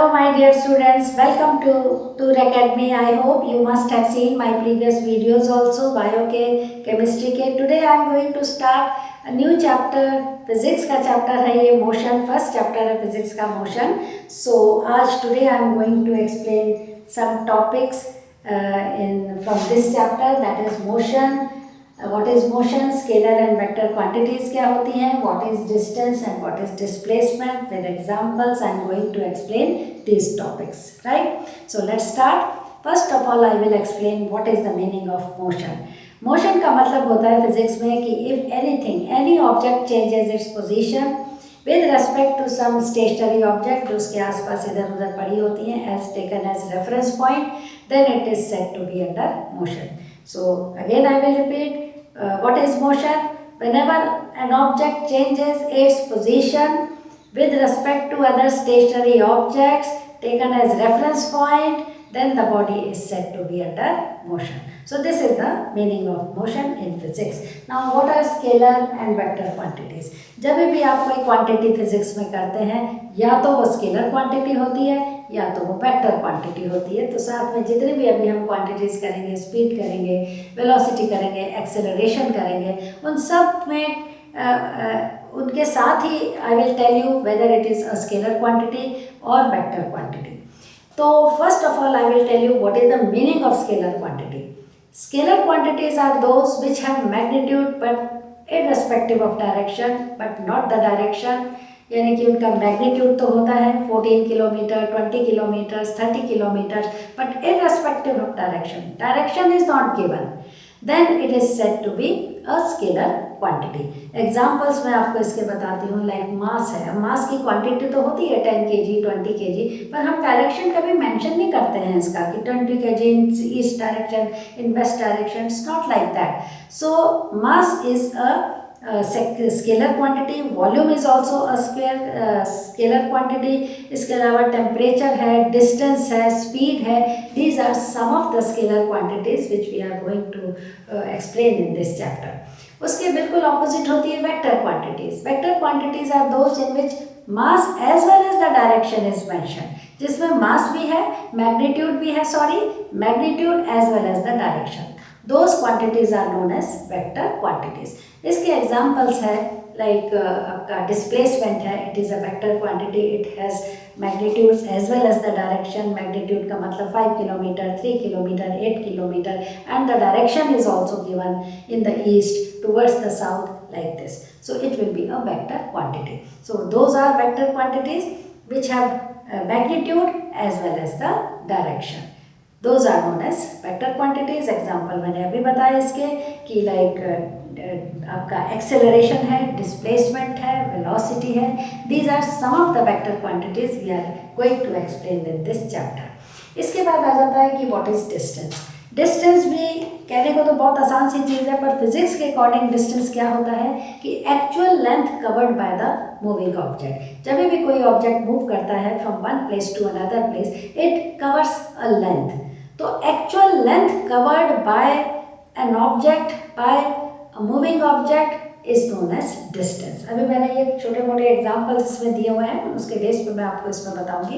Hello my dear students, welcome to Tour Academy. I hope you must have seen my previous videos also, bio के, chemistry के. Today I am going to start a new chapter, physics का chapter है ये motion, first chapter है physics का motion. So आज today I am going to explain some topics from this chapter, that is motion. What is motion, scalar and vector quantities क्या होती हैं, what is distance and what is displacement. With examples I am going to explain these topics, right? So let's start. First of all I will explain what is the meaning of motion. Motion का मतलब होता है physics में कि if anything, any object changes its position with respect to some stationary object जो उसके आसपास इधर उधर पड़ी होती हैं as taken as reference point, then it is said to be under motion. So again I will repeat. What is motion? Whenever an object changes its position with respect to other stationary objects taken as reference point, then the body is said to be under motion. So this is the meaning of motion in physics. Now what are scalar and vector quantities? जब भी आप कोई quantity physics में करते हैं या तो वो स्केलर क्वांटिटी होती है या तो वो वेक्टर क्वांटिटी होती है. तो साथ में जितने भी अभी हम क्वांटिटीज़ करेंगे, स्पीड करेंगे, वेलोसिटी करेंगे, एक्सेलरेशन करेंगे, उन सब में उनके साथ ही I will tell you whether it is a scalar quantity और वेक्टर क्वांटिटी. तो first of all I will tell you what is the meaning of scalar quantity. Scalar quantities are those which have magnitude but irrespective of direction but not the direction. यानी कि उनका magnitude तो होता है 14 kilometre, 20 kilometre, 30 kilometre, but irrespective of direction, direction is not given, then it is said to be a scalar quantity. Examples मैं आपको इसके बताती हूँ. लाइक मास है, मास की क्वांटिटी तो होती है 10 kg, 20 kg, पर हम डायरेक्शन कभी मेंशन नहीं करते हैं इसका कि 20 kg in east direction, in west direction. It's not like that. So mass is a scalar quantity. Volume is also a scalar quantity. इसके अलावा टेम्परेचर है, डिस्टेंस है, स्पीड है. These are some of the scalar quantities which we are going to explain in this chapter. उसके बिल्कुल opposite होती है vector quantities. Vector quantities are those in which mass as well as the direction is mention, जिसमें mass भी है, magnitude भी है, magnitude as well as the direction. Those quantities are known as vector quantities. इसके examples है like आपका displacement है, it is a vector quantity, it has magnitudes as well as the direction. Magnitude का मतलब 5 kilometer, 3 kilometer, 8 kilometer, and the direction is also given in the east towards the south like this. So it will be a vector quantity. So those are vector quantities which have magnitude as well as the direction. Those are known as vector quantities. Example मैंने अभी बताया इसके कि like आपका acceleration है, displacement है, velocity है. These are some of the vector quantities we are going to explain in this chapter. इसके बाद आ जाता है कि what is distance. डिस्टेंस भी कहने को तो बहुत आसान सी चीज़ है, पर फिजिक्स के अकॉर्डिंग डिस्टेंस क्या होता है कि actual length covered by the moving object. जब भी कोई ऑब्जेक्ट मूव करता है from one place to another place, it covers a length. तो actual length covered by an object, by a moving object is known as distance. अभी मैंने ये छोटे मोटे एग्जाम्पल्स इसमें दिए हुए हैं, उसके बेस पे मैं आपको इसमें बताऊंगी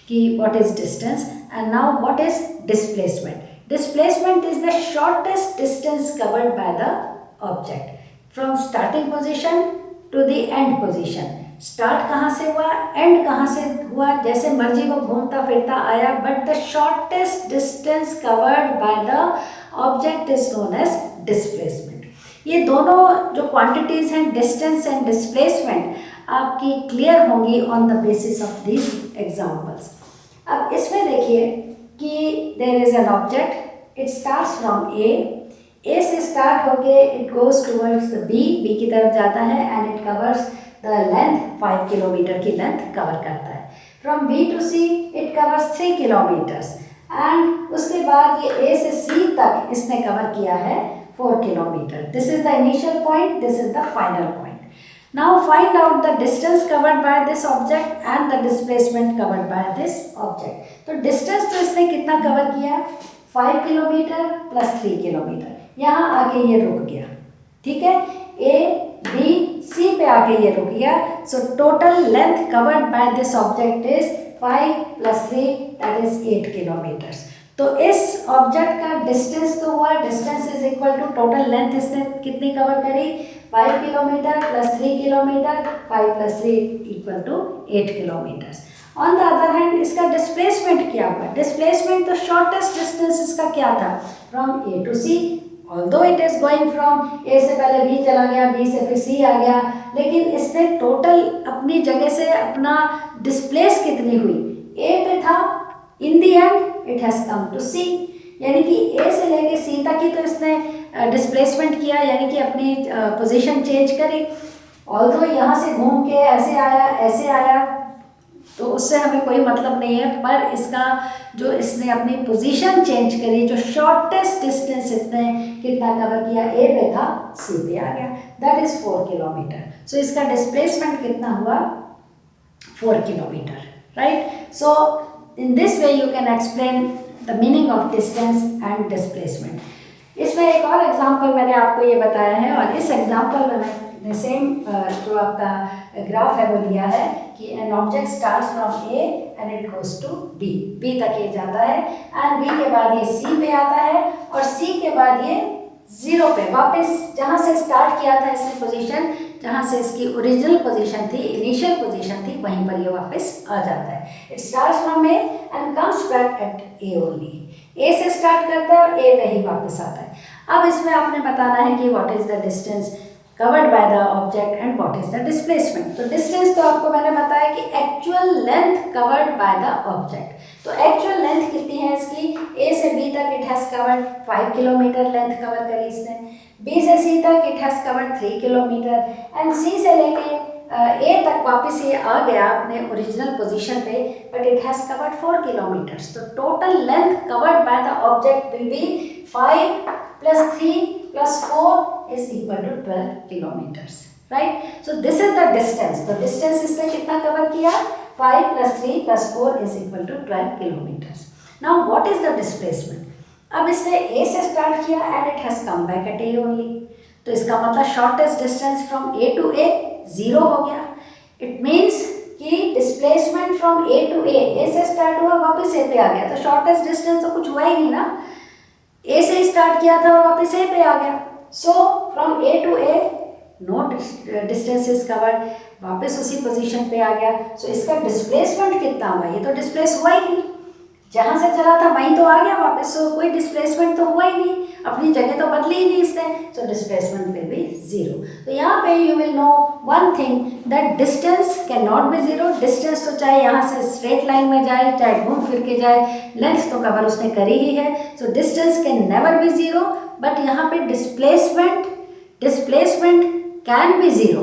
कि what is distance. And now what is displacement. Displacement is the shortest distance covered by the object from starting position to the end position. Start कहाँ से हुआ, एंड कहाँ से हुआ, जैसे मर्जी वो घूमता फिरता आया, but the shortest distance covered by the object is known as displacement. ये दोनों जो क्वांटिटीज हैं, डिस्टेंस एंड डिस्प्लेसमेंट, आपकी क्लियर होंगी on the basis of these examples. अब इसमें देखिए कि there is an object, it starts from A से स्टार्ट होके it goes towards the B की तरफ जाता है, and it covers the length 5 kilometre की लेंथ कवर करता है. From B to C it covers 3 kilometres, and उसके बाद ये ए से सी तक इसने कवर किया है 4 kilometre. This is the initial point, this is the final point. Now find out the distance covered by this object and the displacement covered by this object. तो distance तो इसने कितना कवर किया, 5 किलोमीटर प्लस 3 किलोमीटर. यहाँ आके ये रुक गया, ठीक है. A, B, C पे आके ये रुक गया. So total length covered by this object is 5 + 3 that is 8 kilometres. तो इस ऑब्जेक्ट का डिस्टेंस तो हुआ, distance is equal to total length इसने कितनी कवर करी 5 kilometre + 3 kilometre, 5 + 3 = 8 kilometres. On the other hand इसका डिस्प्लेसमेंट क्या हुआ, डिस्प्लेसमेंट तो शॉर्टेस्ट डिस्टेंस इसका क्या था from A to C, although it is going from A से पहले B चला गया, B से फिर C आ गया, लेकिन इसने टोटल अपनी जगह से अपना डिस्प्लेस कितनी हुई, A पे था, in the end it has come to C, यानी कि A से लेके C तक ही तो इसने डिस्प्लेसमेंट किया, यानी कि अपनी पोजीशन चेंज करी। ऑल्दो यहाँ से घूम के ऐसे आया तो उससे हमें कोई मतलब नहीं है, पर इसका जो इसने अपनी पोजीशन चेंज करी, जो शॉर्टेस्ट डिस्टेंस इसने कितना कवर किया, A पे था, C पे आ गया, दैट इज 4 किलोमीटर। सो इसका डिस्प्लेसमेंट कितना हुआ 4 kilometre, right. So in this way you can explain the meaning of distance and displacement. इसमें एक और एग्जाम्पल मैंने आपको ये बताया है, और इस एग्जाम्पल में मैंने सेम जो आपका ग्राफ है वो लिया है कि an object starts from A and it goes to B तक ये जाता है, एंड B के बाद ये C पे आता है, और C के बाद ये 0 पे वापस जहाँ से स्टार्ट किया था इसने पोजीशन, जहाँ से इसकी ओरिजिनल पोजीशन थी, इनिशियल पोजीशन थी, वहीं पर ये वापस आ जाता है। It starts from A and comes back at A only, A से स्टार्ट करता है और A पे ही वापस आता है। अब इसमें आपने बताना है कि what is the distance covered by the object and what is the displacement. तो डिस्टेंस तो आपको मैंने बताया कि actual length covered by the object. तो एक्चुअल लेंथ कितनी है इसकी, A से B तक it has covered 5 kilometre length cover करी इसने, B से C तक it has covered 3 kilometre, and C से लेके A तक वापस ये आ गया अपने ओरिजिनल पोजीशन पे, but it has covered 4 kilometres. तो total length covered by the object will be 5 + 3 + 4 is equal to 12 kilometers, right? So this is the distance. तो distance इसने कितना कवर किया 5 + 3 + 4 is equal to 12 kilometers. Now what is the displacement? अब इसने A से start किया and it has come back at A only. तो इसका मतलब shortest distance from A to A 0 हो गया। इट मीन्स कि displacement from A to A से स्टार्ट हुआ वापस A पे आ गया, तो शॉर्टेस्ट डिस्टेंस तो कुछ हुआ ही नहीं ना, A से स्टार्ट किया था और वापस A पे आ गया। So from A to A no distance is covered, वापस उसी पोजीशन पे आ गया। सो इसका डिस्प्लेसमेंट कितना हुआ, ये तो डिस्प्लेस हुआ ही नहीं, जहाँ से चला था वहीं तो आ गया वापस, सो कोई डिस्प्लेसमेंट तो हुआ ही नहीं, अपनी जगह तो बदली ही नहीं इसने, सो डिस्प्लेसमेंट विल बी 0। तो यहाँ पे you will know one thing that distance can not be 0। Distance तो चाहे यहाँ से स्ट्रेट लाइन में जाए, चाहे घूम फिर के जाए, लेंथ तो कवर उसने करी ही है, so distance can never be 0। But यहाँ पे displacement can be 0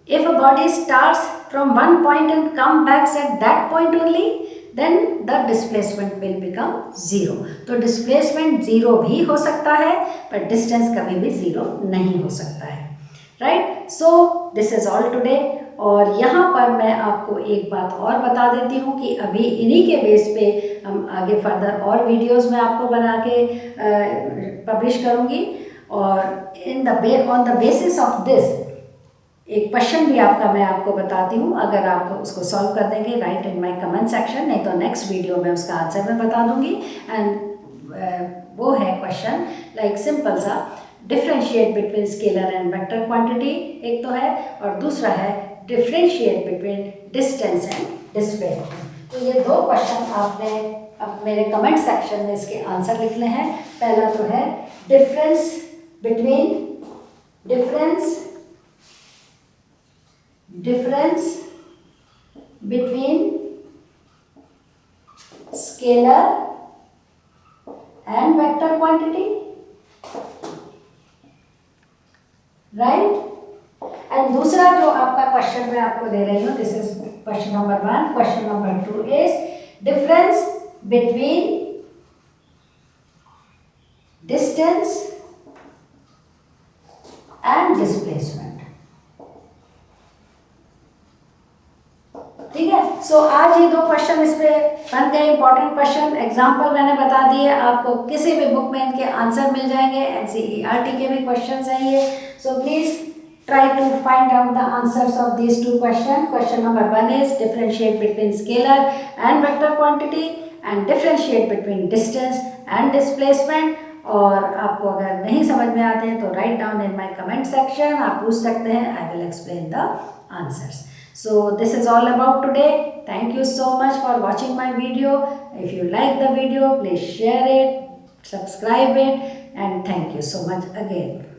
if a body starts from one point and come back at that point only, then the displacement will become 0। तो displacement 0 भी हो सकता है, पर distance कभी भी 0 नहीं हो सकता है, right? So this is all today। और यहाँ पर मैं आपको एक बात और बता देती हूँ कि अभी इन्हीं के बेस पे हम आगे फर्दर और वीडियोस में आपको बना के पब्लिश करूँगी, और on the basis of this एक क्वेश्चन भी आपका मैं आपको बताती हूँ, अगर आप उसको सॉल्व कर देंगे right in my comment section, नहीं तो नेक्स्ट वीडियो में उसका आंसर मैं बता दूंगी। एंड वो है क्वेश्चन लाइक सिंपल सा, differentiate between scalar and vector quantity एक तो है, और दूसरा है differentiate between distance and displacement. तो ये दो क्वेश्चन आपने अब मेरे कमेंट सेक्शन में इसके आंसर लिखने हैं। पहला तो है difference between scalar and vector quantity, right? And दूसरा जो आपका क्वेश्चन मैं आपको दे रही हूँ, this is question number 1। Question number 2 is difference between distance and displacement. ठीक है, सो आज ये दो क्वेश्चन इस पे बन गए इंपॉर्टेंट क्वेश्चन। एग्जाम्पल मैंने बता दिए, आपको किसी भी बुक में इनके आंसर मिल जाएंगे, एनसीईआरटी के भी क्वेश्चन हैं ये। So please try to find out the answers of these two questions. Question number 1 is differentiate between scalar and vector quantity and differentiate between distance and displacement. और आपको अगर नहीं समझ में आते हैं तो write down in my comment section, आप पूछ सकते हैं, I will explain the answers. So this is all about today. Thank you so much for watching my video. If you like the video, please share it, subscribe it, and thank you so much again.